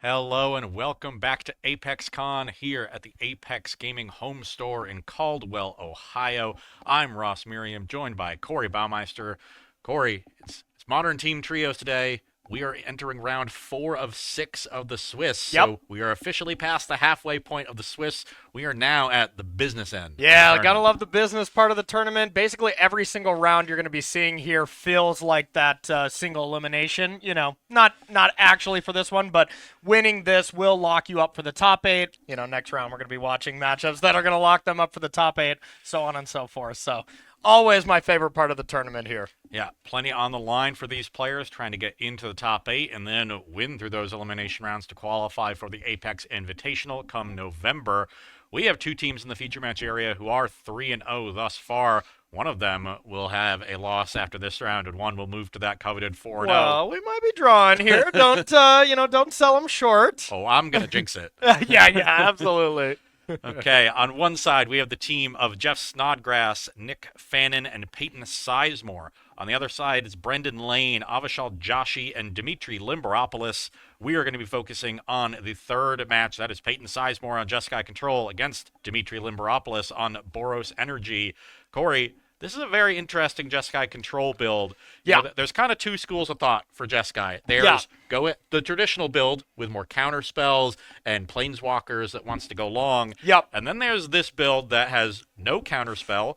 Hello and welcome back to Apex Con here at the Apex Gaming home store in Caldwell, Ohio. I'm Ross Merriam, joined by Corey Baumeister. Corey, it's Modern Team Trios today. We are entering round 4 of 6 of the Swiss, Yep. so we are officially past the halfway point of the Swiss. We are now at the business end. Yeah, gotta love the business part of the tournament. Basically, every single round you're going to be seeing here feels like that single elimination. You know, not actually for this one, but winning this will lock you up for the top 8. You know, next round we're going to be watching matchups that are going to lock them up for the top 8, so on and so forth. So, always my favorite part of the tournament here. Yeah, plenty on the line for these players trying to get into the top 8 and then win through those elimination rounds to qualify for the Apex Invitational come November. We have 2 teams in the feature match area who are 3-0 thus far. One of them will have a loss after this round, and one will move to that coveted 4-0. Well, we might be drawing here. Don't don't sell them short. Oh, I'm going to jinx it. Yeah, absolutely. Okay, on one side, we have the team of Jeff Snodgrass, Nick Fannin, and Peyton Sizemore. On the other side is Brendan Lane, Avishal Joshi, and Dimitri Limberopoulos. We are going to be focusing on the third match. That is Peyton Sizemore on Jeskai Control against Dimitri Limberopoulos on Boros Energy. Corey, this is a very interesting Jeskai Control build. Yeah. You know, there's kind of 2 schools of thought for Jeskai. There's go it the traditional build with more counter spells and planeswalkers that wants to go long. Yep. And then there's this build that has no counter spell.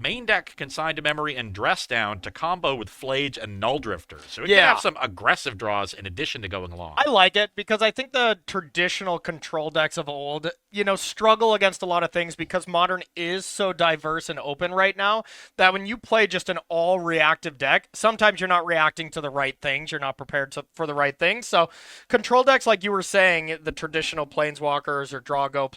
Main deck Consign to Memory and Dress Down to combo with Flage and Null Drifter. So it can have some aggressive draws in addition to going along. I like it because I think the traditional control decks of old, struggle against a lot of things because Modern is so diverse and open right now that when you play just an all reactive deck, sometimes you're not reacting to the right things. You're not prepared for the right things. So control decks, like you were saying, the traditional Planeswalkers or Draw-Go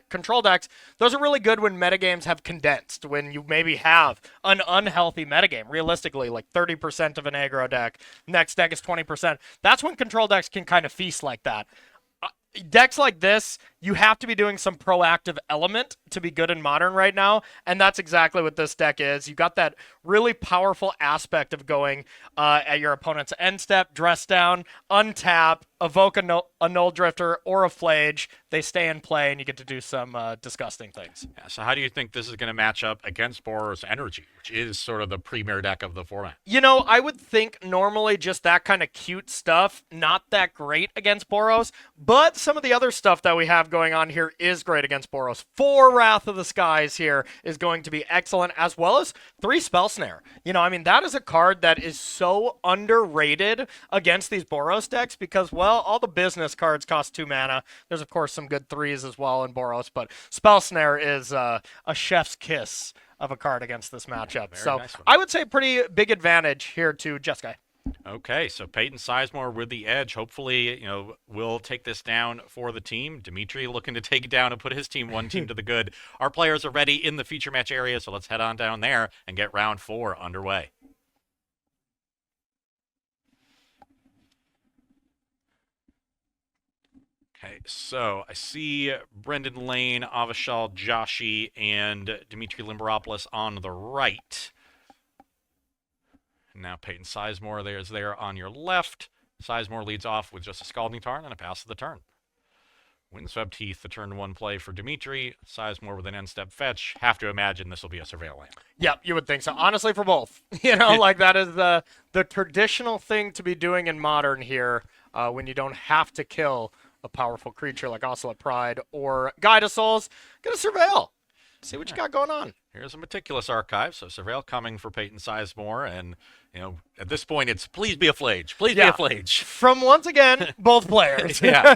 control decks, those are really good when metagames have condensed, when you maybe have an unhealthy metagame. Realistically, like 30% of an aggro deck, next deck is 20%. That's when control decks can kind of feast like that. Decks like this, you have to be doing some proactive element to be good in Modern right now, and that's exactly what this deck is. You got that really powerful aspect of going at your opponent's end step, dress down, untap, evoke a null drifter or a flage. They stay in play, and you get to do some disgusting things. Yeah, so how do you think this is going to match up against Boros Energy, which is sort of the premier deck of the format? I would think normally just that kind of cute stuff, not that great against Boros, but some of the other stuff that we have going on here is great against Boros. 4 Wrath of the Skies here is going to be excellent, as well as 3 Spell Snare. That is a card that is so underrated against these Boros decks because, well, all the business cards cost 2 mana. There's, of course, some good 3s as well in Boros, but Spell Snare is a chef's kiss of a card against this matchup. So nice one. I would say pretty big advantage here to Jeskai. Okay, so Peyton Sizemore with the edge. Hopefully, will take this down for the team. Dimitri looking to take it down and put his team one team to the good. Our players are ready in the feature match area, so let's head on down there and get round 4 underway. Okay, so I see Brendan Lane, Avishal Joshi, and Dimitri Limberopoulos on the right. Now Peyton Sizemore there's there on your left. Sizemore leads off with just a Scalding Tarn and a pass of the turn. Windswept Heath, the turn 1 play for Dimitri. Sizemore with an end-step fetch. Have to imagine this will be a Surveil land. Yeah, you would think so. Honestly, for both. That is the traditional thing to be doing in Modern here when you don't have to kill a powerful creature like Ocelot Pride or Guide of Souls. Gonna Surveil. See what you got going on. Here's a Meticulous Archive. So Surveil coming for Peyton Sizemore. And, at this point, it's please be a Flage. Please be a Flage. From, once again, both players. Yeah.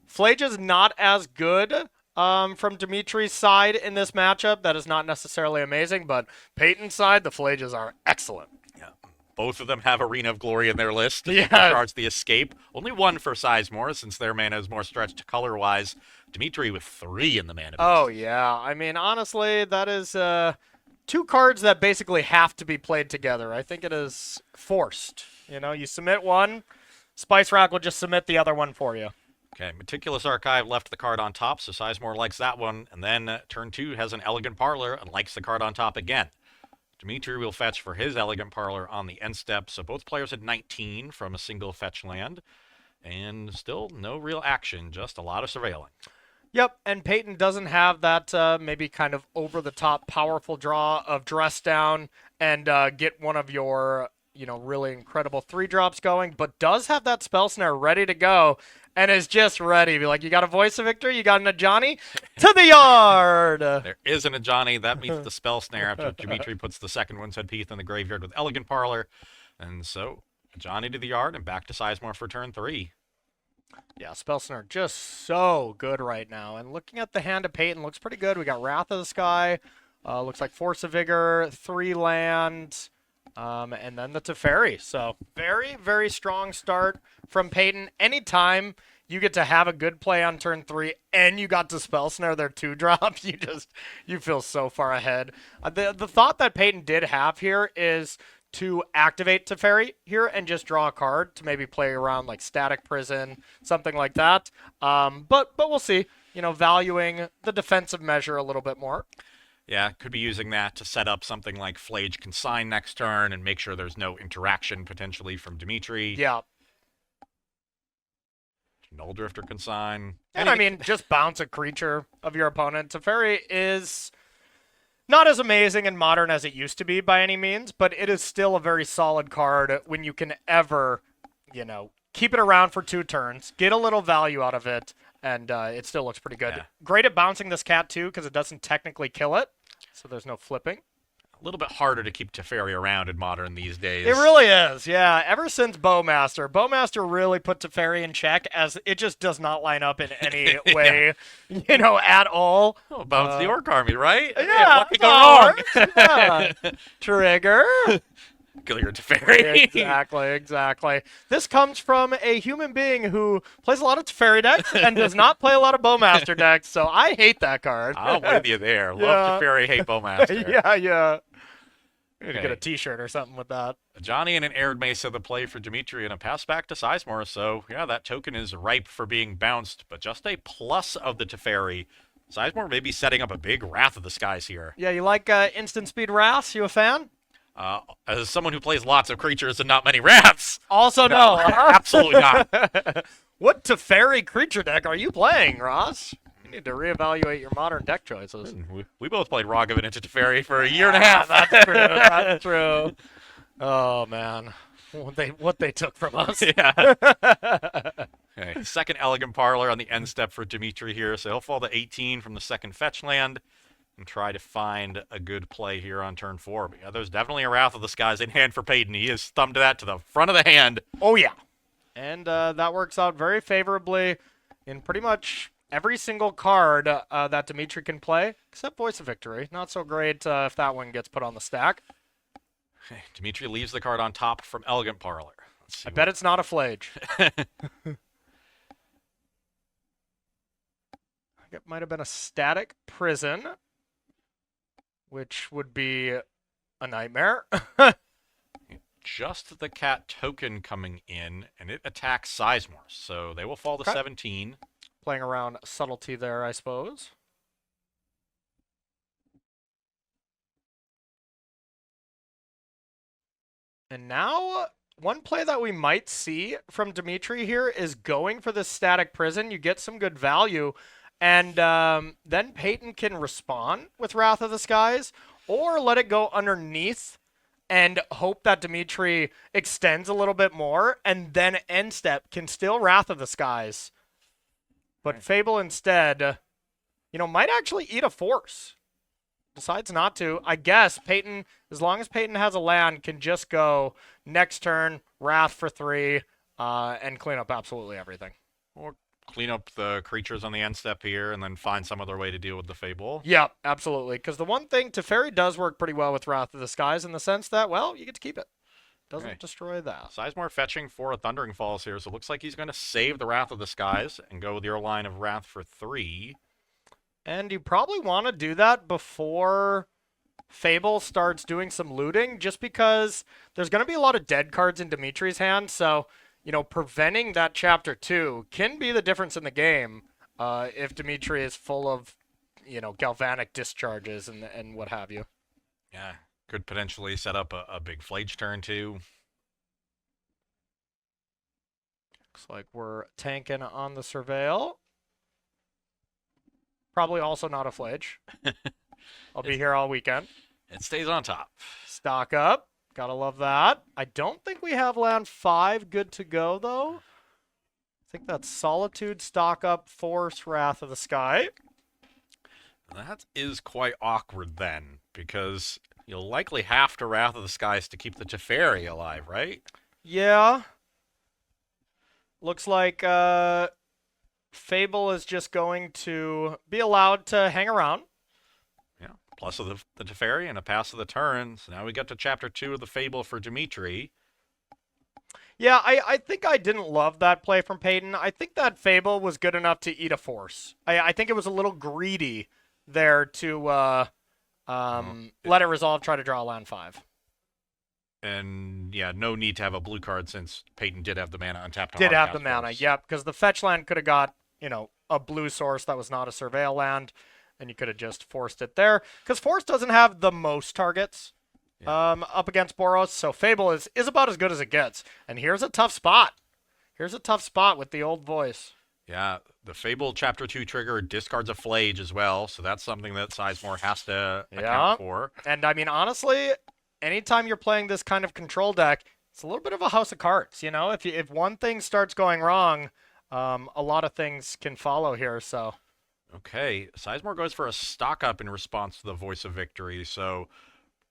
Flage is not as good from Dimitri's side in this matchup. That is not necessarily amazing, but Peyton's side, the Flages are excellent. Yeah. Both of them have Arena of Glory in their list. Yeah. Charge the Escape. Only 1 for Sizemore, since their mana is more stretched color-wise. Dimitri with 3 in the mana base. Oh, yeah. Honestly, that is 2 cards that basically have to be played together. I think it is forced. You submit one, Spice Rack will just submit the other one for you. Okay, Meticulous Archive left the card on top, so Sizemore likes that one. And then turn 2 has an Elegant Parlor and likes the card on top again. Dimitri will fetch for his Elegant Parlor on the end step, so both players at 19 from a single fetch land. And still no real action, just a lot of surveilling. Yep, and Peyton doesn't have that maybe kind of over-the-top powerful draw of Dress Down and get one of your, really incredible 3-drops going, but does have that Spell Snare ready to go and is just ready. Be like, you got a Voice of Victory? You got an Ajani? To the yard! There is an Ajani. That meets the Spell Snare after Dimitri puts the second Winds Head Piece in the graveyard with Elegant Parlor. And so, Ajani to the yard and back to Sizemore for turn 3. Yeah, Spell Snare just so good right now. And looking at the hand of Peyton, looks pretty good. We got Wrath of the Sky. Looks like Force of Vigor, 3 land, and then the Teferi. So very, very strong start from Peyton. Anytime you get to have a good play on turn 3 and you got to Spell Snare their 2-drop, you feel so far ahead. The thought that Peyton did have here is to activate Teferi here and just draw a card to maybe play around like Static Prison, something like that. But we'll see, valuing the defensive measure a little bit more. Yeah, could be using that to set up something like Flage Consign next turn and make sure there's no interaction potentially from Dimitri. Yeah. Null Drifter Consign. And just bounce a creature of your opponent. Teferi is not as amazing and modern as it used to be by any means, but it is still a very solid card when you can ever, keep it around for 2 turns, get a little value out of it, and it still looks pretty good. Yeah. Great at bouncing this cat, too, because it doesn't technically kill it, so there's no flipping. A little bit harder to keep Teferi around in Modern these days. It really is, yeah. Ever since Bowmaster really put Teferi in check, as it just does not line up in any way, at all. Oh, bounce the Orc Army, right? Yeah, what could go wrong? Yeah. Trigger. Kill your Teferi. Exactly. This comes from a human being who plays a lot of Teferi decks and does not play a lot of Bowmaster decks, so I hate that card. I'm with you there. Yeah. Love Teferi, hate Bowmaster. Yeah. Need to Okay. get a T-shirt or something with that. Johnny and an Arid Mesa the play for Dimitri and a pass back to Sizemore, so yeah, that token is ripe for being bounced, but just a plus of the Teferi. Sizemore may be setting up a big Wrath of the Skies here. Yeah, you like instant speed Wraths? You a fan? As someone who plays lots of creatures and not many Wraths, Also no. absolutely not. What Teferi creature deck are you playing, Ross? You need to reevaluate your modern deck choices. We both played Ragavan into Teferi for a year and a half. That's true. That's true. Oh man, what they took from us. Yeah. Okay, second Elegant Parlor on the end step for Dimitri here, so he'll fall to 18 from the second fetch land and try to find a good play here on turn 4. But yeah, there's definitely a Wrath of the Skies in hand for Peyton. He has thumbed that to the front of the hand. Oh yeah, and that works out very favorably in pretty much every single card that Dimitri can play, except Voice of Victory. Not so great if that one gets put on the stack. Okay, Dimitri leaves the card on top from Elegant Parlor. Let's see I bet it's not a Flage. It might have been a Static Prison, which would be a nightmare. Just the cat token coming in, and it attacks Sizemore, so they will fall to 17. Playing around subtlety there, I suppose. And now, one play that we might see from Dimitri here is going for this Static Prison. You get some good value, and then Peyton can respond with Wrath of the Skies, or let it go underneath and hope that Dimitri extends a little bit more, and then end step can still Wrath of the Skies. But Fable instead, might actually eat a Force. Decides not to. I guess Peyton, as long as Peyton has a land, can just go next turn, Wrath for 3, and clean up absolutely everything. Or clean up the creatures on the end step here, and then find some other way to deal with the Fable. Yeah, absolutely. Because the one thing, Teferi does work pretty well with Wrath of the Skies in the sense that, well, you get to keep it. Doesn't destroy that. Sizemore fetching for a Thundering Falls here, so it looks like he's going to save the Wrath of the Skies and go with your line of Wrath for 3. And you probably want to do that before Fable starts doing some looting, just because there's going to be a lot of dead cards in Dimitri's hand, so, preventing that Chapter 2 can be the difference in the game if Dimitri is full of, galvanic discharges and what have you. Yeah. Could potentially set up a big Flage turn, too. Looks like we're tanking on the Surveil. Probably also not a Flage. I'll be here all weekend. It stays on top. Stock up. Gotta love that. I don't think we have land 5 good to go, though. I think that's Solitude, Stock Up, Force, Wrath of the Sky. That is quite awkward then, because you'll likely have to Wrath of the Skies to keep the Teferi alive, right? Yeah. Looks like Fable is just going to be allowed to hang around. Yeah, plus of the Teferi and a pass of the turn. So now we get to Chapter 2 of the Fable for Dimitri. Yeah, I think I didn't love that play from Peyton. I think that Fable was good enough to eat a Force. I think it was a little greedy there to let it resolve, try to draw land 5. And yeah, no need to have a blue card since Peyton did have the mana untapped. Did have the mana, yep, because the fetch land could have got, a blue source that was not a Surveil land, and you could have just forced it there. Because Force doesn't have the most targets up against Boros, so Fable is about as good as it gets. And here's a tough spot. Here's a tough spot with the old voice. Yeah, the Fable Chapter 2 trigger discards a Flage as well, so that's something that Sizemore has to account for. And I mean, honestly, anytime you're playing this kind of control deck, it's a little bit of a house of cards. If one thing starts going wrong, a lot of things can follow here. So, okay, Sizemore goes for a stock up in response to the Voice of Victory. So,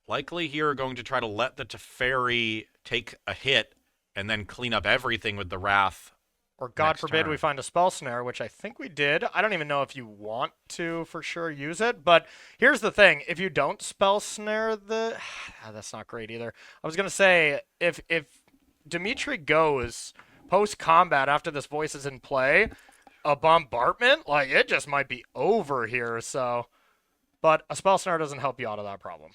likely here going to try to let the Teferi take a hit and then clean up everything with the Wrath. Or God forbid we find a Spell Snare, which I think we did. I don't even know if you want to for sure use it. But here's the thing. If you don't Spell Snare that's not great either. I was going to say, if Dimitri goes post-combat after this voice is in play, a bombardment, it just might be over here. So, but a Spell Snare doesn't help you out of that problem.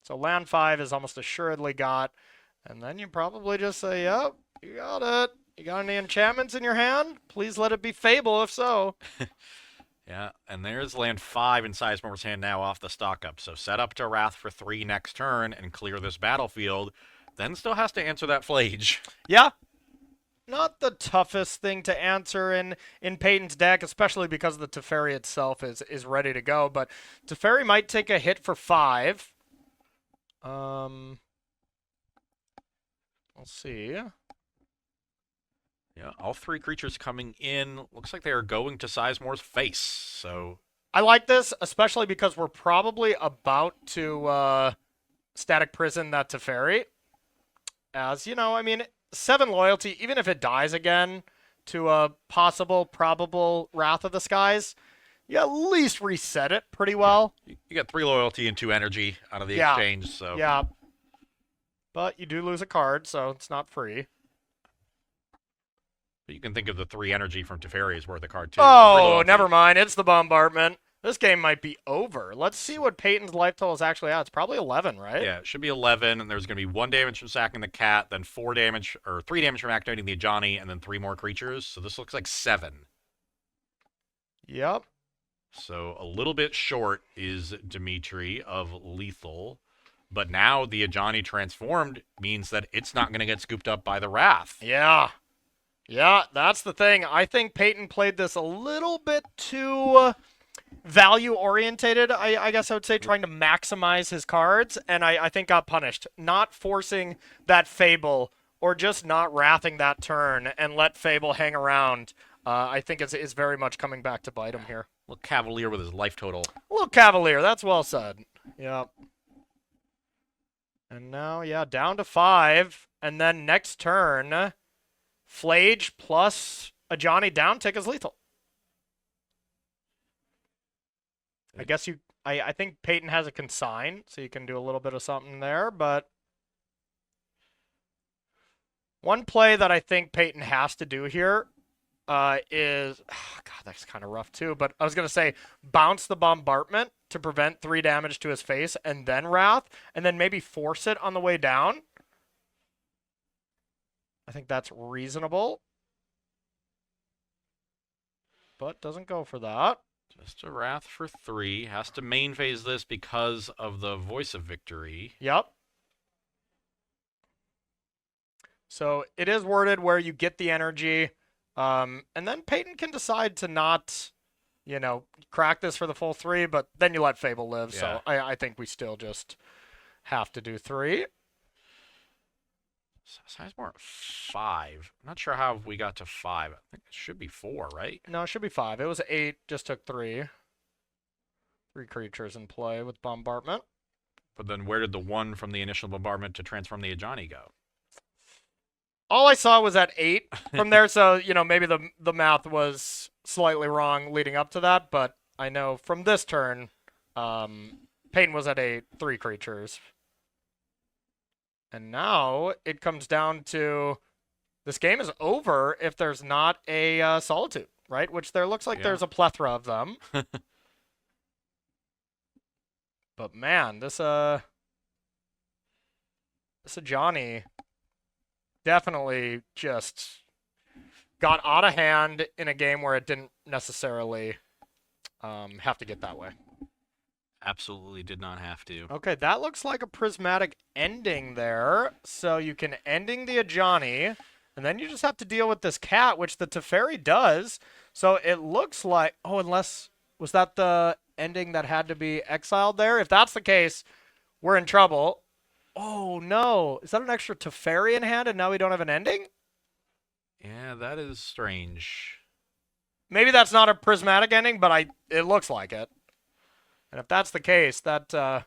So land 5 is almost assuredly got. And then you probably just say, yep, you got it. You got any enchantments in your hand? Please let it be Fable, if so. Yeah, and there's land 5 in Sizemore's hand now off the stock up. So set up to Wrath for 3 next turn and clear this battlefield. Then still has to answer that Flage. Yeah. Not the toughest thing to answer in Peyton's deck, especially because the Teferi itself is ready to go. But Teferi might take a hit for 5. We'll see. Yeah, all 3 creatures coming in. Looks like they are going to Sizemore's face, so... I like this, especially because we're probably about to Static Prison that Teferi. As, 7 loyalty, even if it dies again to a possible, probable Wrath of the Skies, you at least reset it pretty well. Yeah. You got 3 loyalty and 2 energy out of the exchange, so... Yeah. But you do lose a card, so it's not free. But you can think of the 3 energy from Teferi as worth a card, too. Oh, never mind. It's the bombardment. This game might be over. Let's see what Peyton's life total is actually at. It's probably 11, right? Yeah, it should be 11, and there's going to be 1 damage from sacking the cat, then 4 damage, or 3 damage from activating the Ajani, and then 3 more creatures. So this looks like 7. Yep. So a little bit short is Dimitri of lethal. But now the Ajani transformed means that it's not going to get scooped up by the Wrath. Yeah. Yeah, that's the thing. I think Peyton played this a little bit too value-orientated, I guess I would say, trying to maximize his cards, and I think got punished. Not forcing that Fable or just not wrathing that turn and let Fable hang around, I think is very much coming back to bite him here. A little cavalier with his life total. A little cavalier, that's well said. Yep. And now, yeah, down to 5, and then next turn... Flage plus Ajani down tick is lethal. I guess I think Peyton has a consign, so you can do a little bit of something there, but one play that I think Peyton has to do here is, God, that's kind of rough too, but I was going to say bounce the bombardment to prevent 3 damage to his face and then Wrath, and then maybe force it on the way down. I think that's reasonable. But doesn't go for that. Just a Wrath for 3. Has to main phase this because of the Voice of Victory. Yep. So it is worded where you get the energy, and then Peyton can decide to not, crack this for the full 3, but then you let Fable live. Yeah. So I think we still just have to do 3. Sizemore at 5. I'm not sure how we got to 5. I think it should be 4, right? No, it should be 5. It was 8, just took 3. 3 creatures in play with bombardment. But then where did the 1 from the initial bombardment to transform the Ajani go? All I saw was at 8 from there, so, maybe the math was slightly wrong leading up to that, but I know from this turn, Peyton was at 8, 3 creatures. And now it comes down to this game is over if there's not a Solitude, right? Which there looks like there's a plethora of them. But man, this Ajani definitely just got out of hand in a game where it didn't necessarily have to get that way. Absolutely did not have to. Okay, that looks like a prismatic ending there. So you can ending the Ajani, and then you just have to deal with this cat, which the Teferi does. So it looks like, unless, was that the ending that had to be exiled there? If that's the case, we're in trouble. Oh, no. Is that an extra Teferi in hand, and now we don't have an ending? Yeah, that is strange. Maybe that's not a prismatic ending, but it looks like it. And if that's the case, that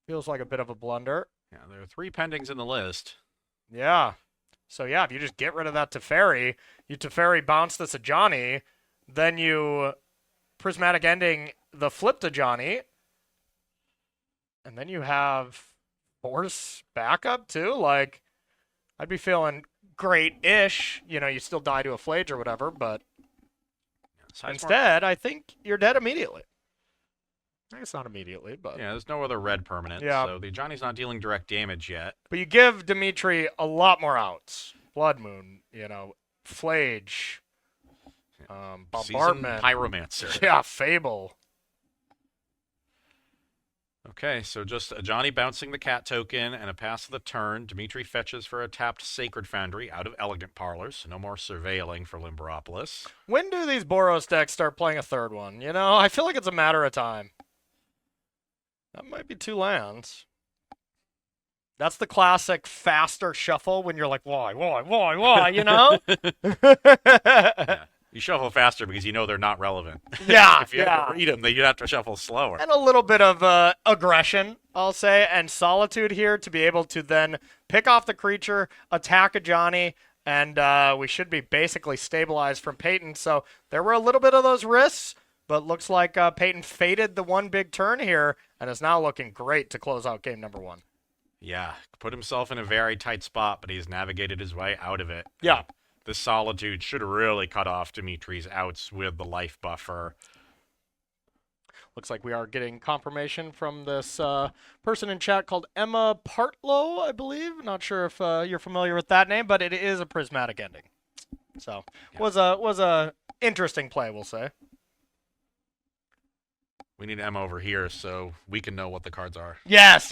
feels like a bit of a blunder. Yeah, there are 3 pendings in the list. Yeah. So, yeah, if you just get rid of that Teferi, you Teferi bounce this Ajani, then you prismatic ending the flipped Ajani, and then you have Force backup, too. Like, I'd be feeling great-ish. You still die to a Flage or whatever, but instead, I think you're dead immediately. I guess not immediately, but... Yeah, there's no other red permanent, so the Ajani's not dealing direct damage yet. But you give Dimitri a lot more outs. Blood Moon, Flage, Bombardment. Seasoned Pyromancer. Yeah, Fable. Okay, so just Ajani bouncing the cat token and a pass of the turn. Dimitri fetches for a tapped Sacred Foundry out of Elegant Parlors, so no more surveilling for Limberopolis. When do these Boros decks start playing a third one? I feel like it's a matter of time. That might be 2 lands. That's the classic faster shuffle when you're like, why, Yeah. You shuffle faster because you know they're not relevant. Yeah, if you have to read them, then you have to shuffle slower. And a little bit of aggression, I'll say, and Solitude here to be able to then pick off the creature, attack Ajani, and we should be basically stabilized from Peyton. So there were a little bit of those risks, but looks like Peyton faded the one big turn here and is now looking great to close out game number 1. Yeah, put himself in a very tight spot, but he's navigated his way out of it. Yeah. This Solitude should really cut off Dimitri's outs with the life buffer. Looks like we are getting confirmation from this person in chat called Emma Partlow, I believe. Not sure if you're familiar with that name, but it is a prismatic ending. So was a interesting play, we'll say. We need Emma over here so we can know what the cards are. Yes.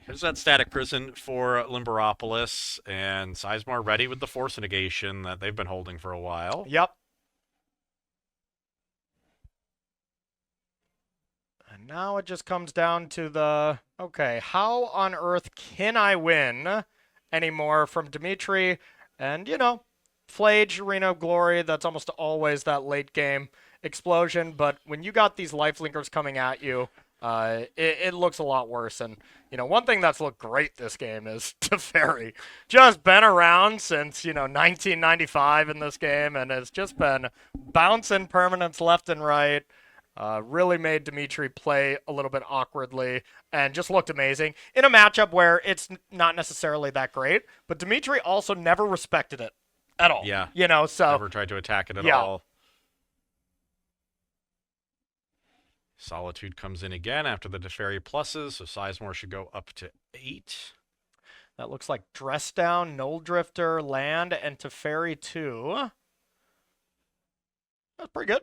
Here's that Static Prison for Limberopolis, and Sizemore ready with the Force Negation that they've been holding for a while. Yep. And now it just comes down to okay, how on earth can I win anymore from Dimitri? And, Flage, Arena of Glory, that's almost always that late game explosion. But when you got these lifelinkers coming at you, it looks a lot worse. And, one thing that's looked great this game is Teferi. Just been around since, 1995 in this game, and has just been bouncing permanents left and right. Really made Dimitri play a little bit awkwardly and just looked amazing in a matchup where it's not necessarily that great. But Dimitri also never respected it at all. Yeah. So never tried to attack it at all. Solitude comes in again after the Teferi pluses, so Sizemore should go up to 8. That looks like Dress Down, Knoll Drifter, Land, and Teferi 2. That's pretty good.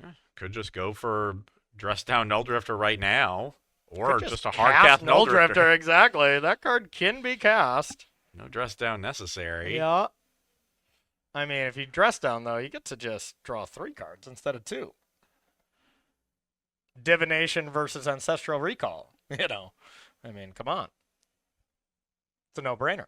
Yeah, could just go for Dress Down Null Drifter right now. Or Could just a hard cast cast Null Drifter. Drifter. Exactly. That card can be cast. No Dress Down necessary. Yeah. I mean, if you dress down, though, you get to just draw 3 cards instead of 2. Divination versus Ancestral Recall. You know, I mean, come on. It's a no-brainer.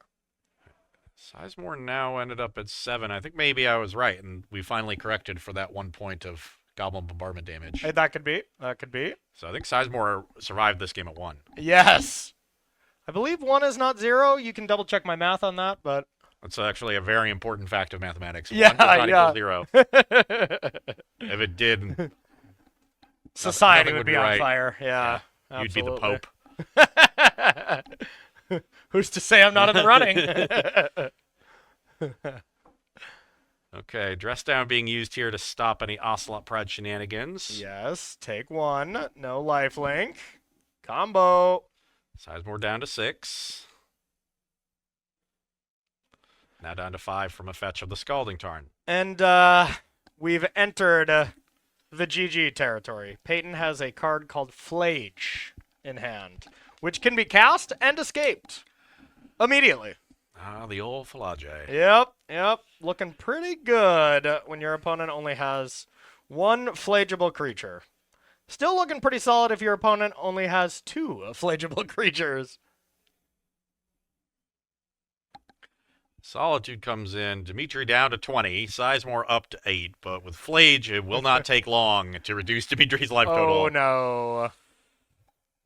Sizemore now ended up at 7. I think maybe I was right, and we finally corrected for that 1 point of Goblin Bombardment damage. Hey, that could be. That could be. So I think Sizemore survived this game at 1. Yes. I believe 1 is not 0. You can double-check my math on that, but... That's actually a very important fact of mathematics. Yeah, 1 does not yeah. equal 0. If it did... Society nothing would be be on right. fire. Yeah. You'd be the Pope. Who's to say I'm not in the running? Okay, Dress Down being used here to stop any Ocelot Pride shenanigans. Yes, take 1. No lifelink. Combo. Sizemore down to 6. Now down to 5 from a fetch of the Scalding Tarn. And we've entered the GG territory. Peyton has a card called Flage in hand, which can be cast and escaped immediately. Ah, the old Flage. Yep. Looking pretty good when your opponent only has 1 flageable creature. Still looking pretty solid if your opponent only has 2 flageable creatures. Solitude comes in. Dimitri down to 20. Sizemore up to 8. But with Flage, it will not take long to reduce Dimitri's life total. Oh, no.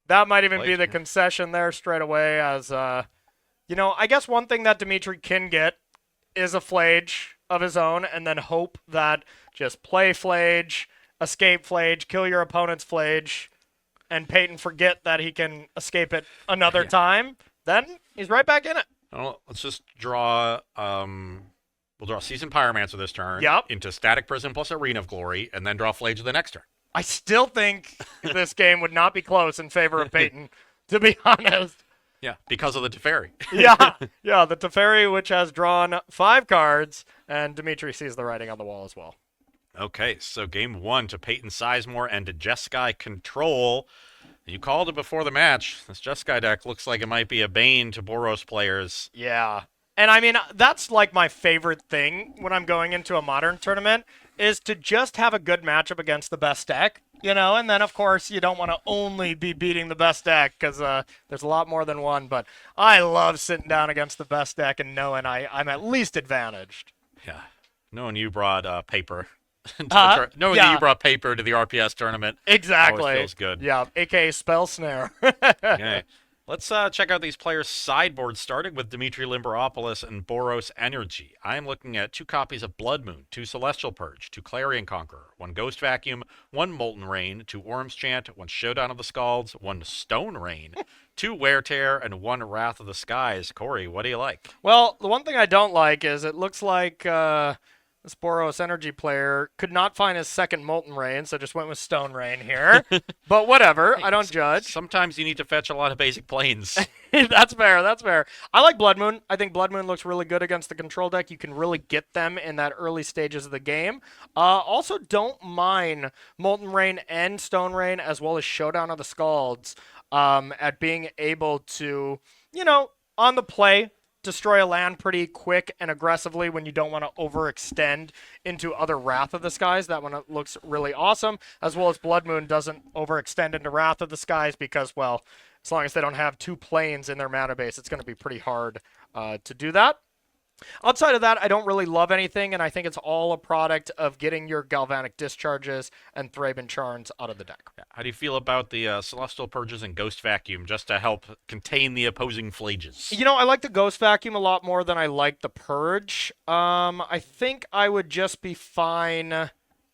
That might even be the Flage. concession there straight away as, you know, I guess one thing that Dimitri can get is a Flage of his own and then hope that just play Flage, escape Flage, kill your opponent's Flage, and Peyton forget that he can escape it another time. Then he's right back in it. Well, let's just draw. We'll draw Seasoned Pyromancer this turn. Yep. Into Static Prison plus Arena of Glory, and then draw Flage the next turn. I still think this game would not be close in favor of Peyton, to be honest. Yeah, because of the Teferi. Yeah, the Teferi, which has drawn 5 cards, and Dimitri sees the writing on the wall as well. Okay, so game 1 to Peyton Sizemore and to Jeskai Control. You called it before the match. This Jeskai deck looks like it might be a bane to Boros players. Yeah. And I mean, that's like my favorite thing when I'm going into a Modern tournament, is to just have a good matchup against the best deck, you know? And then, of course, you don't want to only be beating the best deck because there's a lot more than one. But I love sitting down against the best deck and knowing I'm at least advantaged. Yeah. Knowing you brought paper. Knowing that you brought paper to the RPS tournament. Exactly. Always feels good. Yeah, aka Spell Snare. Okay. Let's check out these players' sideboard, starting with Dimitri Limberopoulos and Boros Energy. I am looking at 2 copies of Blood Moon, 2 Celestial Purge, 2 Clarion Conqueror, 1 Ghost Vacuum, 1 Molten Rain, 2 Worm's Chant, 1 Showdown of the Scalds, 1 Stone Rain, 2 Wear Tear, and 1 Wrath of the Skies. Corey, what do you like? Well, the one thing I don't like is it looks like this Boros Energy player could not find his second Molten Rain, so just went with Stone Rain here. But whatever, I don't judge. Sometimes you need to fetch a lot of basic planes. That's fair, that's fair. I like Blood Moon. I think Blood Moon looks really good against the control deck. You can really get them in that early stages of the game. Also, don't mind Molten Rain and Stone Rain, as well as Showdown of the Scalds, at being able to, you know, on the play, destroy a land pretty quick and aggressively when you don't want to overextend into other Wrath of the Skies. That one looks really awesome, as well as Blood Moon doesn't overextend into Wrath of the Skies because, well, as long as they don't have 2 planes in their mana base, it's going to be pretty hard to do that. Outside of that, I don't really love anything, and I think it's all a product of getting your Galvanic Discharges and Thraben Charms out of the deck. How do you feel about the Celestial Purges and Ghost Vacuum, just to help contain the opposing Flages? You know, I like the Ghost Vacuum a lot more than I like the Purge. I think I would just be fine,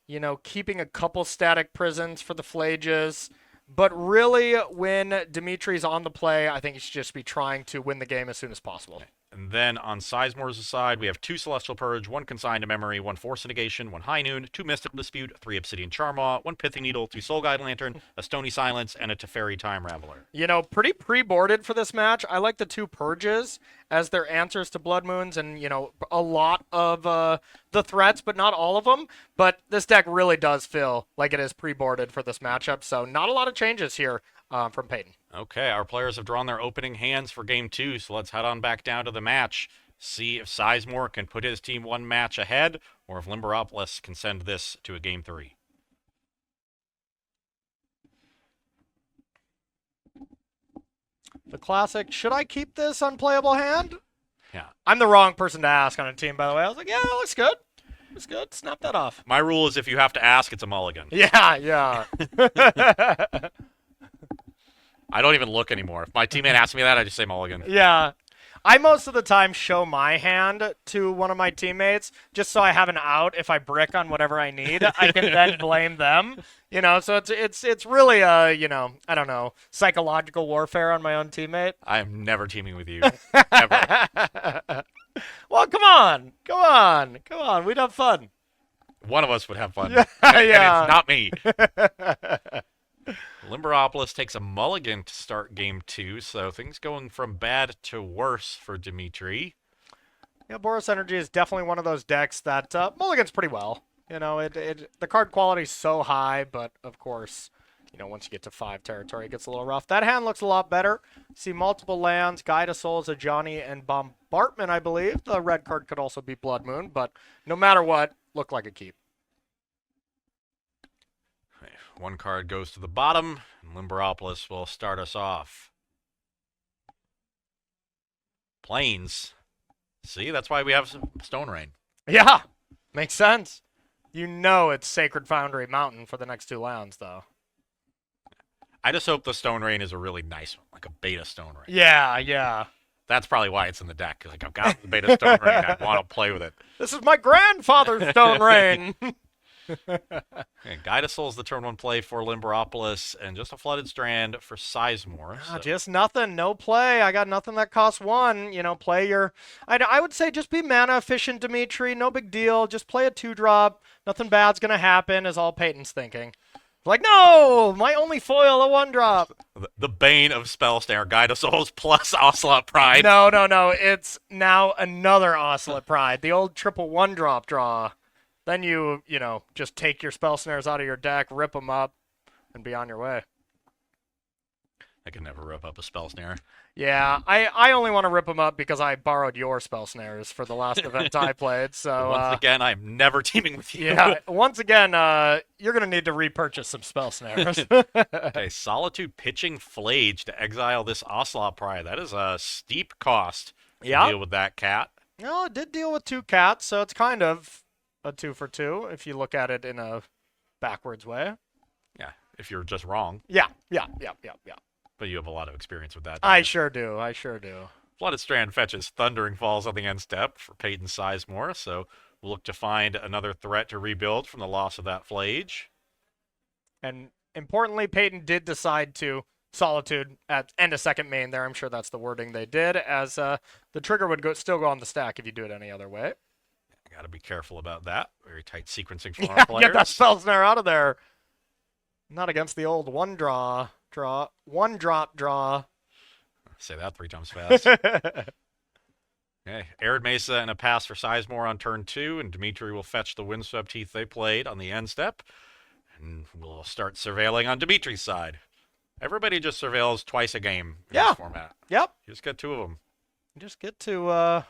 you know, keeping a couple Static Prisons for the Flages. But really, when Dimitri's on the play, I think he should just be trying to win the game as soon as possible. And then on Sizemore's side, we have 2 Celestial Purge, 1 Consign to Memory, 1 Force Negation, 1 High Noon, 2 Mystical Dispute, 3 Obsidian Charmaw, 1 Pithing Needle, 2 Soul Guide Lantern, a Stony Silence, and a Teferi Time Raveler. You know, pretty pre-boarded for this match. I like the 2 Purges as their answers to Blood Moons and, you know, a lot of the threats, but not all of them. But this deck really does feel like it is pre-boarded for this matchup, so not a lot of changes here from Peyton. Okay, our players have drawn their opening hands for Game 2, so let's head on back down to the match. See if Sizemore can put his team 1 match ahead, or if Limberopolis can send this to a Game 3. The classic, should I keep this unplayable hand? Yeah. I'm the wrong person to ask on a team, by the way. I was like, yeah, it looks good. Looks good. Snap that off. My rule is if you have to ask, it's a mulligan. Yeah, yeah. I don't even look anymore. If my teammate asks me that, I just say mulligan. Yeah. I most of the time show my hand to one of my teammates just so I have an out if I brick on whatever I need. I can then blame them. You know, so it's really you know, I don't know, psychological warfare on my own teammate. I am never teaming with you. Ever. Well, come on. Come on. Come on. We'd have fun. One of us would have fun. Yeah. And it's not me. Limberopolis takes a mulligan to start Game 2, so things going from bad to worse for Dimitri. Yeah, Boros Energy is definitely one of those decks that mulligans pretty well. You know, the card quality is so high, but of course, you know, once you get to 5 territory, it gets a little rough. That hand looks a lot better. See multiple lands, Guide of Souls, a Johnny, and Bombardment, I believe. The red card could also be Blood Moon, but no matter what, look like a keep. 1 card goes to the bottom, and Limberopolis will start us off. Plains. See, that's why we have some Stone Rain. Yeah, makes sense. You know it's Sacred Foundry Mountain for the next 2 lands, though. I just hope the Stone Rain is a really nice one, like a beta Stone Rain. Yeah, yeah. That's probably why it's in the deck, because like, I've got the beta Stone Rain, I want to play with it. This is my grandfather's Stone Rain. Okay, Guide of Souls, the turn 1 play for Limberopolis, and just a Flooded Strand for Sizemore. So. Just nothing, no play. I got nothing that costs 1. You know, play your... I would say just be mana efficient, Dimitri. No big deal. Just play a 2-drop. Nothing bad's going to happen, is all Peyton's thinking. Like, no! My only foil, a 1-drop. The bane of Spell Snare, Guide of Souls plus Ocelot Pride. No. It's now another Ocelot Pride. The old triple 1-drop draw. Then you know, just take your Spell Snares out of your deck, rip them up, and be on your way. I can never rip up a Spell Snare. Yeah, I only want to rip them up because I borrowed your Spell Snares for the last event I played. So once again, I'm never teaming with you. Yeah, once again, you're going to need to repurchase some Spell Snares. Okay, Solitude pitching Flage to exile this Ocelot Pride. That is a steep cost to deal with that cat. No, it did deal with 2 cats, so it's kind of a 2 for 2 if you look at it in a backwards way. Yeah, if you're just wrong. Yeah. But you have a lot of experience with that. I sure do. Flooded Strand fetches Thundering Falls on the end step for Peyton Sizemore, so we'll look to find another threat to rebuild from the loss of that Flage. And importantly, Peyton did decide to Solitude at end of second main there. I'm sure that's the wording they did, as the trigger would still go on the stack if you do it any other way. Got to be careful about that. Very tight sequencing from our players. Get that Spell Snare out of there. Not against the old 1-drop draw. Say that 3 times fast. Okay, Arid Mesa and a pass for Sizemore on turn 2, and Dimitri will fetch the Windswept Heath they played on the end step, and we'll start surveilling on Dimitri's side. Everybody just surveils twice a game in this format. Yep. You just get 2 of them. You just get to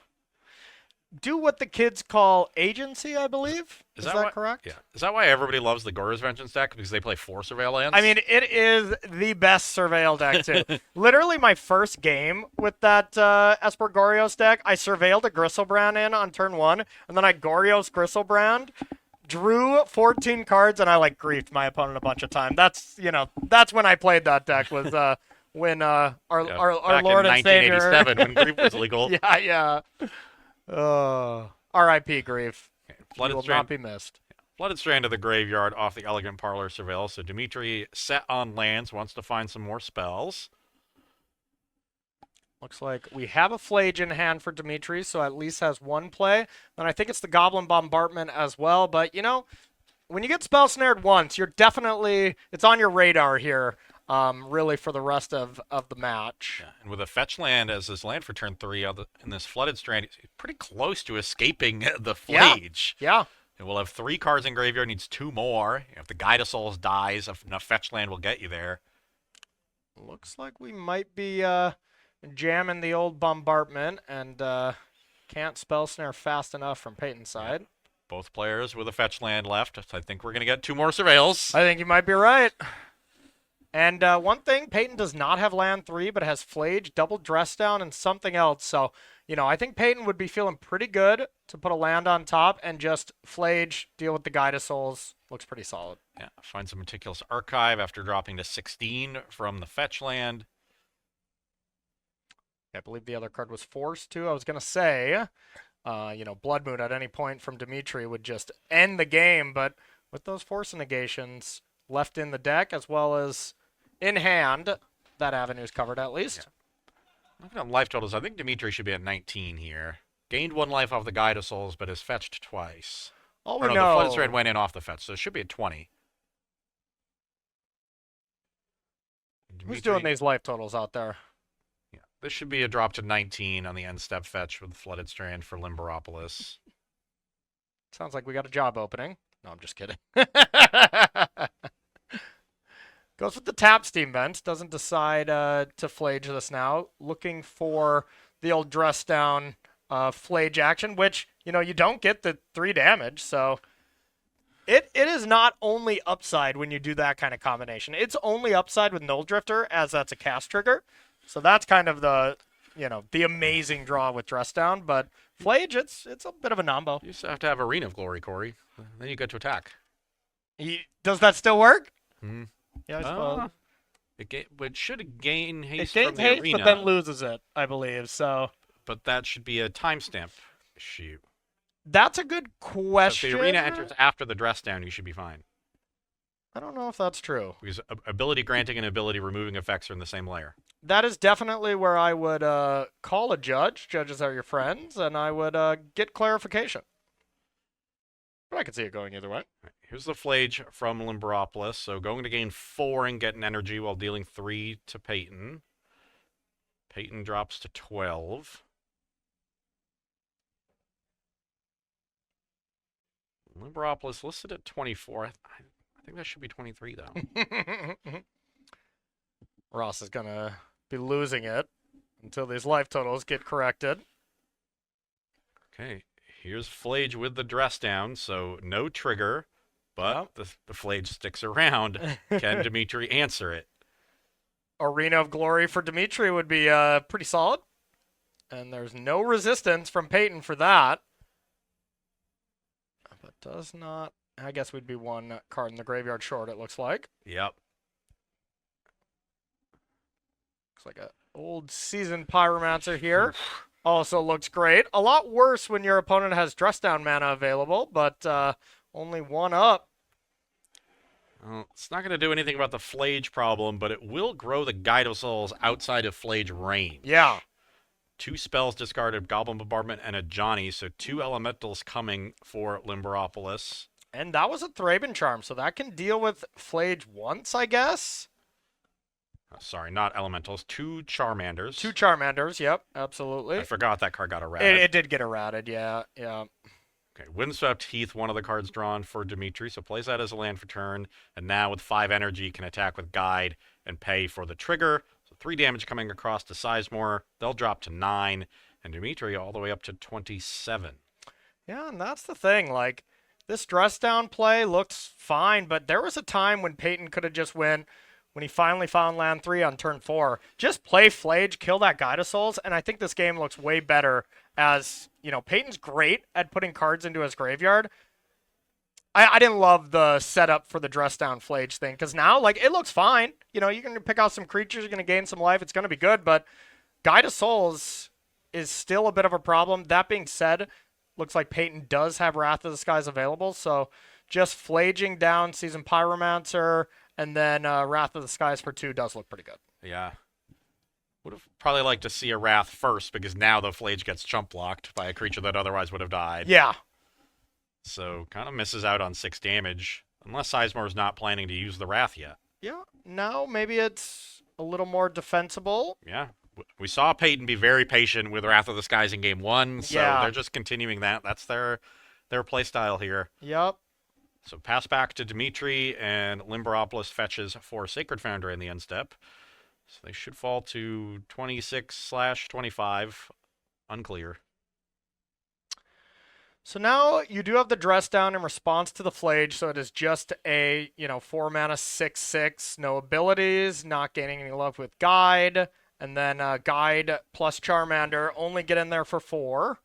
do what the kids call agency, I believe. Is that correct? Yeah. Is that why everybody loves the Gora's Vengeance deck? Because they play 4 Surveil lands? I mean, it is the best Surveil deck, too. Literally, my first game with that Esper Gorios deck, I surveilled a Gristlebrand in on turn 1, and then I Gorios Gristlebrand, drew 14 cards, and I, like, griefed my opponent a bunch of time. That's when I played that deck, was when our Lord and Savior... Back in 1987, when grief was legal. Yeah. R.I.P. Grief. Okay. Will not be missed. Flooded Strand to the graveyard off the Elegant Parlor Surveil. So Dimitri set on lands, wants to find some more spells. Looks like we have a Flage in hand for Dimitri, so at least has one play. And I think it's the Goblin Bombardment as well. But, you know, when you get spell snared once, you're definitely, it's on your radar here, really for the rest of the match. Yeah, and with a fetch land as his land for turn 3 in this Flooded Strand, he's pretty close to escaping the Flage. Yeah. And we'll have 3 cards in graveyard, needs 2 more. If the Guide of Souls dies, enough fetch land will get you there. Looks like we might be jamming the old Bombardment and can't spell snare fast enough from Peyton's side. Yeah. Both players with a fetch land left. I think we're going to get 2 more Surveils. I think you might be right. And one thing, Peyton does not have land 3, but has Flage, double dress down, and something else. So, you know, I think Peyton would be feeling pretty good to put a land on top and just Flage, deal with the Guide of Souls. Looks pretty solid. Yeah, find some Meticulous Archive after dropping to 16 from the fetch land. I believe the other card was Force, too. I was going to say, you know, Blood Moon at any point from Dimitri would just end the game, but with those Force negations left in the deck as well as in hand, that avenue's covered at least. Yeah. Looking at life totals, I think Dimitri should be at 19 here. Gained 1 life off the Guide of Souls, but has fetched twice. All we know. know, The Flooded Strand went in off the fetch, so it should be at 20. Who's doing these life totals out there? Yeah, this should be a drop to 19 on the end step fetch with the Flooded Strand for Limberopolis. Sounds like we got a job opening. No, I'm just kidding. Goes with the tap Steam Vent. Doesn't decide to Flage this now. Looking for the old dress down Flage action, which, you know, you don't get the 3 damage. So it is not only upside when you do that kind of combination. It's only upside with Null Drifter, as that's a cast trigger. So that's kind of the, you know, the amazing draw with dress down. But Flage, it's a bit of a nombo. You just have to have Arena of Glory, Corey. Then you get to attack. Does that still work? Hmm. Yeah, I suppose. It should gain haste It from gains the haste, arena, but then loses it, I believe. So, but that should be a timestamp issue. That's a good question. So if the arena enters after the dress down, you should be fine. I don't know if that's true. Because ability granting and ability removing effects are in the same layer. That is definitely where I would call a judge. Judges are your friends, and I would get clarification. But I could see it going either way. Right, here's the Flage from Limberopolis. So going to gain 4 and get an energy while dealing 3 to Peyton. Peyton drops to 12. Limberopolis listed at 24. I think that should be 23, though. Ross is going to be losing it until these life totals get corrected. Okay, here's Flage with the dress down, so no trigger, but Yep. the Flage sticks around. Can Dimitri answer it? Arena of Glory for Dimitri would be pretty solid. And there's no resistance from Peyton for that. But does not... I guess we'd be 1 card in the graveyard short, it looks like. Yep. Looks like an old seasoned Pyromancer here. Also looks great. A lot worse when your opponent has dress down mana available, but only 1 up. Well, it's not going to do anything about the Flage problem, but it will grow the Guide of Souls outside of Flage range. Yeah. 2 spells discarded, Goblin Bombardment and a Johnny, so 2 elementals coming for Limberopolis. And that was a Thraben Charm, so that can deal with Flage once, I guess. Sorry, not elementals. 2 Charmanders. 2 Charmanders, yep, absolutely. I forgot that card got errated. It did get errated, yeah. Okay, Windswept Heath, one of the cards drawn for Dimitri, so plays that as a land for turn, and now with 5 energy can attack with Guide and pay for the trigger. So 3 damage coming across to Sizemore. They'll drop to 9, and Dimitri all the way up to 27. Yeah, and that's the thing, like, this dress down play looks fine, but there was a time when Peyton could have just when he finally found land 3 on turn 4, just play Flage, kill that Guide of Souls, and I think this game looks way better as, you know, Peyton's great at putting cards into his graveyard. I didn't love the setup for the dress down Flage thing, because now, like, it looks fine. You know, you're going to pick out some creatures, you're going to gain some life, it's going to be good, but Guide of Souls is still a bit of a problem. That being said, looks like Peyton does have Wrath of the Skies available, so just flaging down Seasoned Pyromancer and then Wrath of the Skies for 2 does look pretty good. Yeah. Would have probably liked to see a Wrath first, because now the Flage gets chump blocked by a creature that otherwise would have died. Yeah. So kind of misses out on 6 damage, unless Sizemore's not planning to use the Wrath yet. Yeah. Now maybe it's a little more defensible. Yeah. We saw Peyton be very patient with Wrath of the Skies in game 1, so Yeah. they're just continuing that. That's their play style here. Yep. So pass back to Dimitri, and Limberopolis fetches for Sacred Foundry in the end step. So they should fall to 26/25. Unclear. So now you do have the dress down in response to the Flage, so it is just a, 4 mana 6/6, no abilities, not gaining any love with Guide, and then Guide plus Charmander only get in there for 4.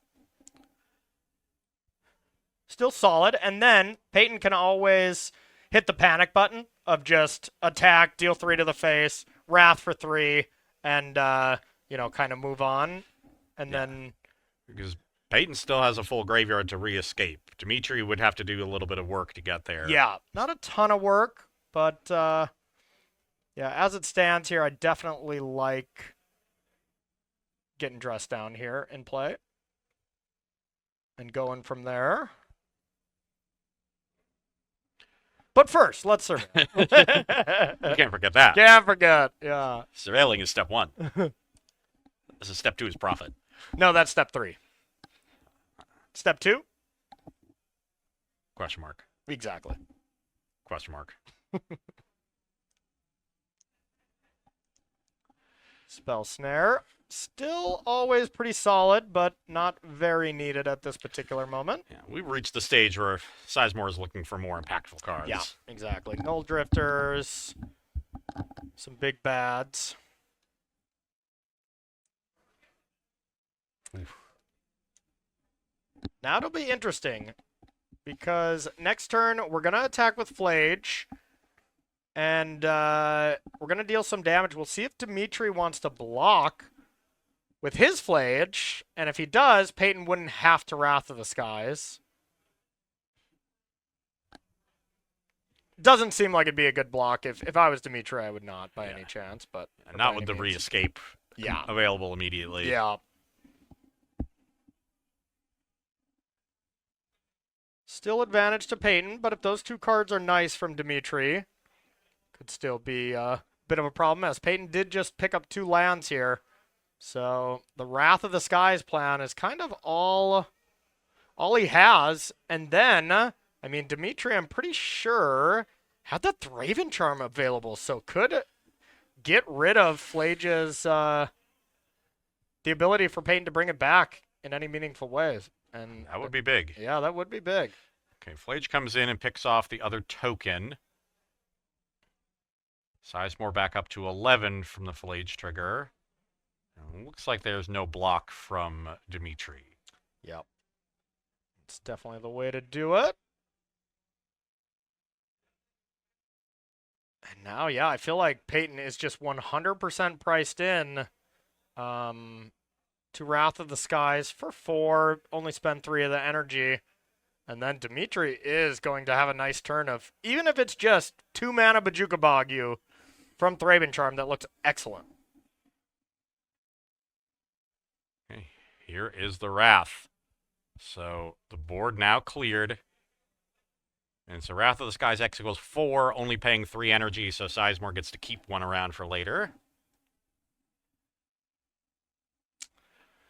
Still solid, and then Peyton can always hit the panic button of just attack, deal 3 to the face, Wrath for 3, and, kind of move on, and then... Because Peyton still has a full graveyard to re-escape. Dimitri would have to do a little bit of work to get there. Yeah, not a ton of work, but as it stands here, I definitely like getting dressed down here in play and going from there. But first, let's survey. You can't forget that. Can't forget, yeah. Surveilling is step 1. This is step 2 is profit. No, that's step 3. Step 2? Question mark. Exactly. Question mark. Spell Snare. Still always pretty solid, but not very needed at this particular moment. Yeah, we've reached the stage where Sizemore is looking for more impactful cards. Yeah, exactly. Null Drifters, some big bads. Oof. Now it'll be interesting, because next turn we're going to attack with Flage, and we're going to deal some damage. We'll see if Dimitri wants to block with his Flage, and if he does, Peyton wouldn't have to Wrath of the Skies. Doesn't seem like it'd be a good block. If I was Dimitri, I would not by any chance. But and not with the re-escape available immediately. Yeah. Still advantage to Peyton, but if those 2 cards are nice from Dimitri, could still be a bit of a problem, as Peyton did just pick up 2 lands here. So the Wrath of the Skies plan is kind of all he has. And then, Dimitri, I'm pretty sure, had the Thraven Charm available, so could get rid of Flage's, the ability for Peyton to bring it back in any meaningful ways. And that would be big. Yeah, that would be big. Okay, Flage comes in and picks off the other token. Sizemore back up to 11 from the Flage trigger. Looks like there's no block from Dimitri. Yep. It's definitely the way to do it. And now, I feel like Peyton is just 100% priced in to Wrath of the Skies for 4, only spend 3 of the energy. And then Dimitri is going to have a nice turn of, even if it's just 2 mana Bojuka Bog you from Thraben Charm, that looks excellent. Okay, here is the Wrath. So the board now cleared. And so Wrath of the Skies X equals 4, only paying 3 energy, so Sizemore gets to keep 1 around for later.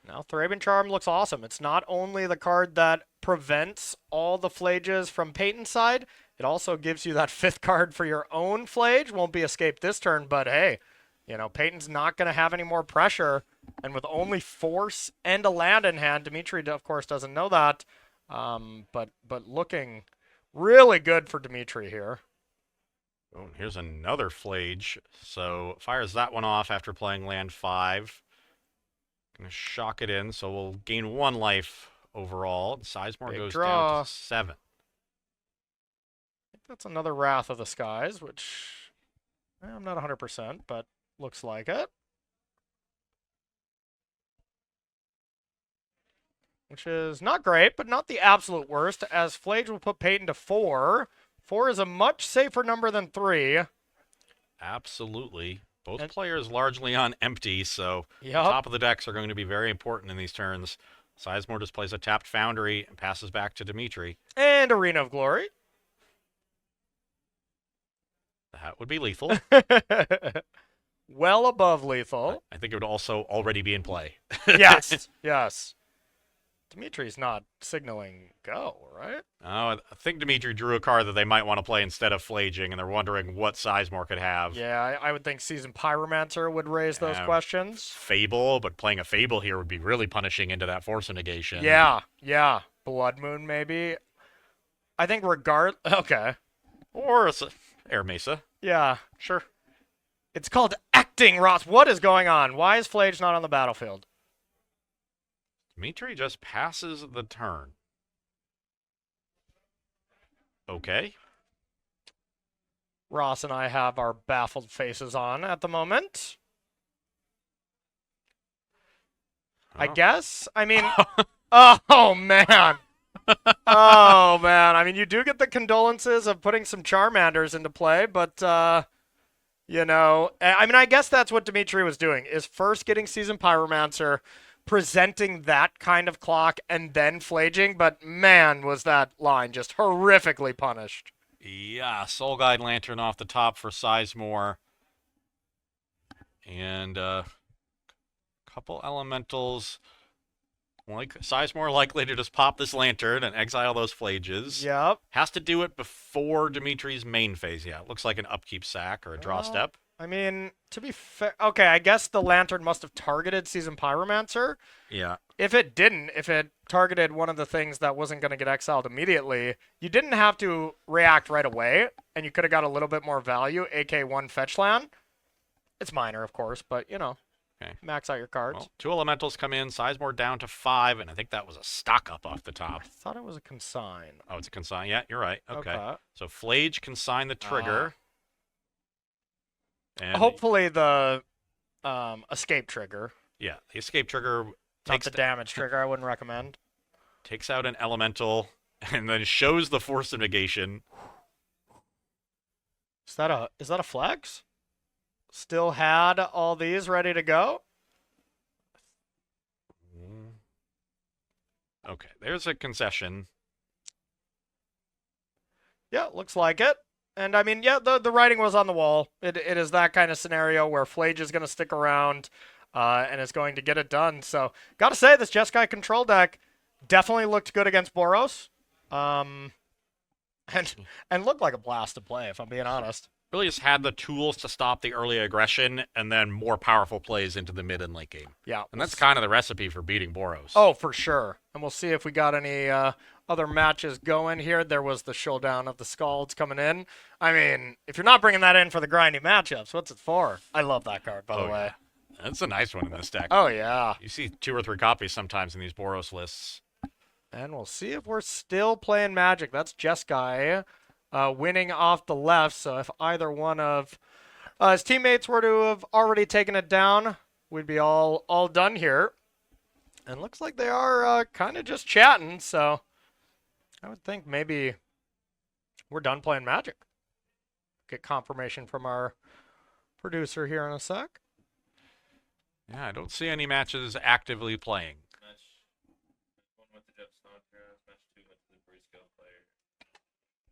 Now, Thraben Charm looks awesome. It's not only the card that prevents all the Flages from Peyton's side, it also gives you that 5th card for your own Flage. Won't be escaped this turn, but hey, Peyton's not going to have any more pressure. And with only Force and a land in hand, Dimitri, of course, doesn't know that. But looking really good for Dimitri here. Oh, and here's another Flage. So fires that one off after playing land 5. Gonna shock it in, so we'll gain 1 life overall. Sizemore goes down to 7. I think that's another Wrath of the Skies, which I'm not 100%, but looks like it. Which is not great, but not the absolute worst, as Flage will put Peyton to 4. 4 is a much safer number than 3. Absolutely. Both players largely on empty, so Yep. top of the decks are going to be very important in these turns. Sizemore just plays a tapped Foundry and passes back to Dimitri. And Arena of Glory. That would be lethal. Well above lethal. I think it would also already be in play. Yes, yes. Dimitri's not signaling go, right? Oh, I think Dimitri drew a card that they might want to play instead of Flaging, and they're wondering what Sizemore could have. Yeah, I would think Seasoned Pyromancer would raise those questions. Fable, but playing a Fable here would be really punishing into that Force of Negation. Yeah. Blood Moon, maybe. I think okay. Or Air Mesa. Yeah. Sure. It's called acting, Ross. What is going on? Why is Flage not on the battlefield? Dimitri just passes the turn. Okay. Ross and I have our baffled faces on at the moment. I guess. I mean, oh, man. Oh, man. I mean, you do get the condolences of putting some Charmanders into play, but, you know, I mean, I guess that's what Dimitri was doing, is first getting Seasoned Pyromancer, presenting that kind of clock, and then flaging, but man, was that line just horrifically punished. Yeah, Soul Guide Lantern off the top for Sizemore. And couple elementals. Sizemore likely to just pop this lantern and exile those flages. Yep. Has to do it before Dimitri's main phase. Yeah, it looks like an upkeep sack or a draw step. I mean, to be fair, okay, I guess the lantern must have targeted Seasoned Pyromancer. Yeah. If it didn't, if it targeted one of the things that wasn't going to get exiled immediately, you didn't have to react right away, and you could have got a little bit more value, aka one fetch land. It's minor, of course, but, you know, max out your cards. Well, 2 elementals come in, Sizemore down to 5, and I think that was a stock up off the top. I thought it was a consign. Oh, it's a consign. Yeah, you're right. Okay. So Flage consign the trigger. And hopefully the escape trigger. Yeah, the escape trigger Not the damage trigger, I wouldn't recommend. Takes out an elemental and then shows the Force of Negation. Is that a flex? Still had all these ready to go? Okay, there's a concession. Yeah, looks like it. And I mean, yeah, the writing was on the wall. It is that kind of scenario where Flage is going to stick around and is going to get it done. So, gotta say, this Jeskai control deck definitely looked good against Boros. And looked like a blast to play, if I'm being honest. Really just had the tools to stop the early aggression and then more powerful plays into the mid and late game. Yeah. And that's kind of the recipe for beating Boros. Oh, for sure. And we'll see if we got any other matches going here. There was the showdown of the Scalds coming in. I mean, if you're not bringing that in for the grindy matchups, what's it for? I love that card, by the way. Yeah. That's a nice one in this deck. Oh, yeah. You see 2 or 3 copies sometimes in these Boros lists. And we'll see if we're still playing Magic. That's Jeskai winning off the left. So if either one of his teammates were to have already taken it down, we'd be all done here. And looks like they are kind of just chatting. So I would think maybe we're done playing Magic. Get confirmation from our producer here in a sec. Yeah, I don't see any matches actively playing.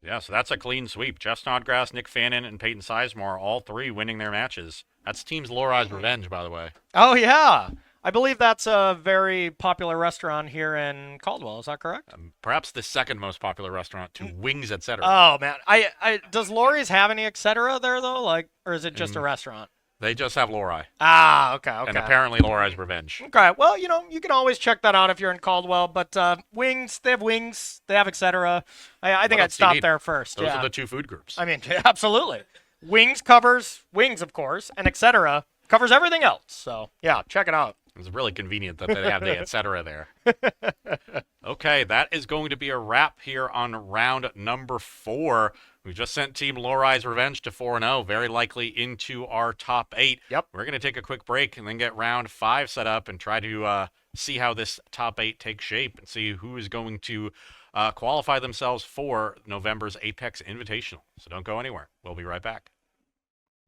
Yeah, so that's a clean sweep. Jeff Snodgrass, Nick Fannin, and Peyton Sizemore, all 3 winning their matches. That's Team's Lorai's Revenge, by the way. Oh, yeah. I believe that's a very popular restaurant here in Caldwell. Is that correct? Perhaps the second most popular restaurant to Wings, etc. Oh, man. Does Lori's have any etc. there, though? Or is it just a restaurant? They just have Lorai. Ah, okay. And apparently Lorai's Revenge. Okay. Well, you can always check that out if you're in Caldwell. But Wings, they have etc. I think I'd stop there first. Those are the 2 food groups. I mean, absolutely. Wings covers Wings, of course, and etc. covers everything else. So, yeah, check it out. It's really convenient that they have the etc. there. Okay, that is going to be a wrap here on round number 4. We just sent Team Lorai's Revenge to 4-0, very likely into our top 8. Yep. We're going to take a quick break and then get round 5 set up and try to see how this top 8 takes shape and see who is going to qualify themselves for November's Apex Invitational. So don't go anywhere. We'll be right back.